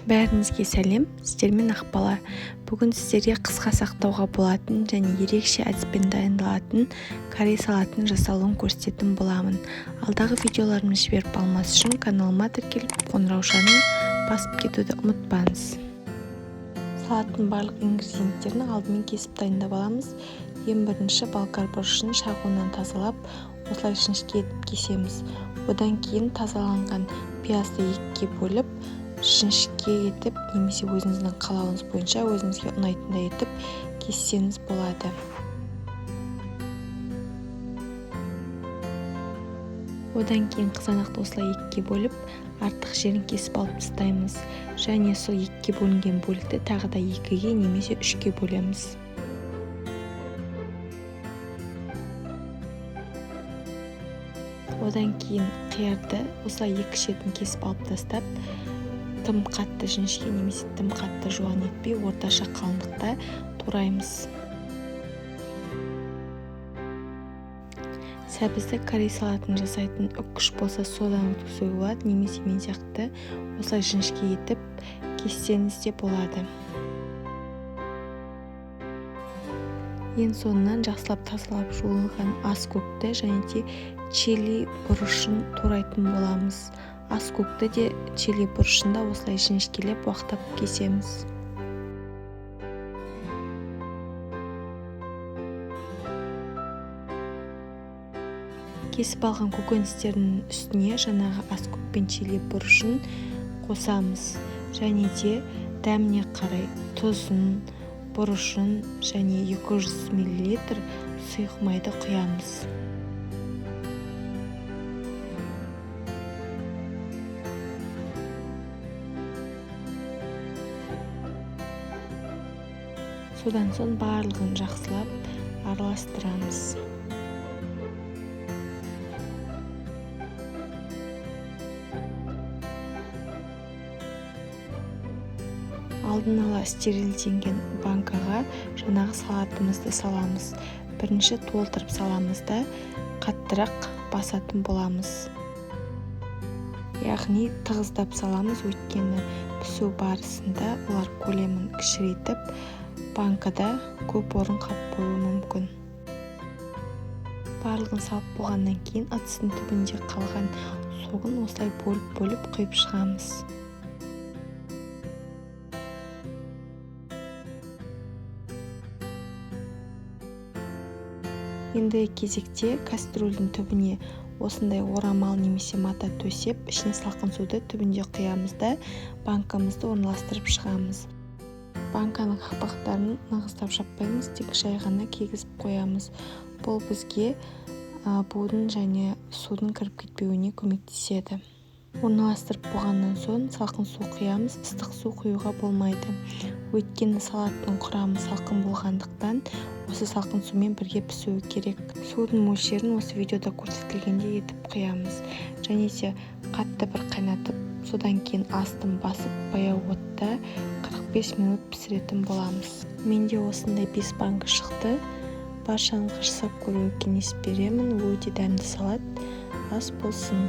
Бәріңізге сәлем, сіздермен Ақбала. Бүгін сіздерге қысқа сақтауға болатын және ерекше әдіспен дайындалатын корей салатын жасалуын көрсететін боламын. Алдағы видеоларымды жіберіп алмас үшін каналыма тіркеліп, қоңыраушаны басып кетуді ұмытпаңыз. Салаттың барлық ингредиенттерін алдымен кесіп дайындап аламыз. Ең бірінші болгар бұрышын шағуынан тазалап, осылай жіңішке етіп кесеміз. Одан кейін тазаланған пиязды екіге бөліп, жіңішке етіп, немесе өзіңіздің қалауыңыз бойынша өзіңізге ұнайтындай етіп кессеңіз болады. Одан кейін қызанақты осылай екіге бөліп, артық жерін кесіп алып тастаймыз. Және сол екіге бөлінген бөлікті тағы да екіге немесе үшке бөлеміз. Одан кейін қиярды осылай екі шетін кесіп алып тастап, тым қатты жіңішке немесе тым қатты жуан етпей, орташа қалыңдықта тураймыз. Сәбізді корей салатын жасайтын үккіш болса содан өткізуге болады, немесе мен сияқты осылай жіңішке етіп кессеңіз де болады. Ең соңынан жақсылап тазалап жуылған ас көкті және де чили бұрышын турайтын боламыз. Ас көкті де чили бұрышында осылай жіңішкелеп уақтап кесеміз. Кесіп алған көкөністердің үстіне жаңағы ас көк пен чили бұрышын қосамыз. Және де дәміне қарай тұзын, бұрышын және 200 мл сұйық майды құямыз. Содан соң барлығын жақсылап араластырамыз. Алдын ала стерилденген банкаға жаңағы салатымызды саламыз. Бірінші толтырып саламыз да қаттырақ басатын боламыз. Яғни тығыздап саламыз, өйткені пісу барысында олар көлемін кішірейтіп, банкада көп орын қаппауы мүмкін. Барлығын салып болғаннан кейін ыдыстың түбінде қалған соғын осылай бөліп құйып шығамыз. Енді кезекте кастрөлдің түбіне осындай орамал немесе мата төсеп, ішіне салқын суды түбінде құямыз да банкамызды орналастырып шығамыз. Банканың қақпақтарын нығыздап жаппаймыз, тек жай ғана кигізіп қоямыз. Бұл бізге будың және судың кіріп кетпеуіне көмектеседі. Орналастырып болғаннан соң салқын су құямыз, ыстық су құюға болмайды. Өйткені салаттың құрамы салқын болғандықтан, осы салқын сумен бірге пісуі керек. Судың мөлшерін осы видеода көрсетілгендей етіп құямыз. Және де қатты бір қайнатып, содан кейін астын басып, баяу отта 45 минут пісіретін боламыз. Менде осындай 5 банка шықты. Баршаңызға жасап көруге кеңес беремін. Өте дәмді салат. Ас болсын.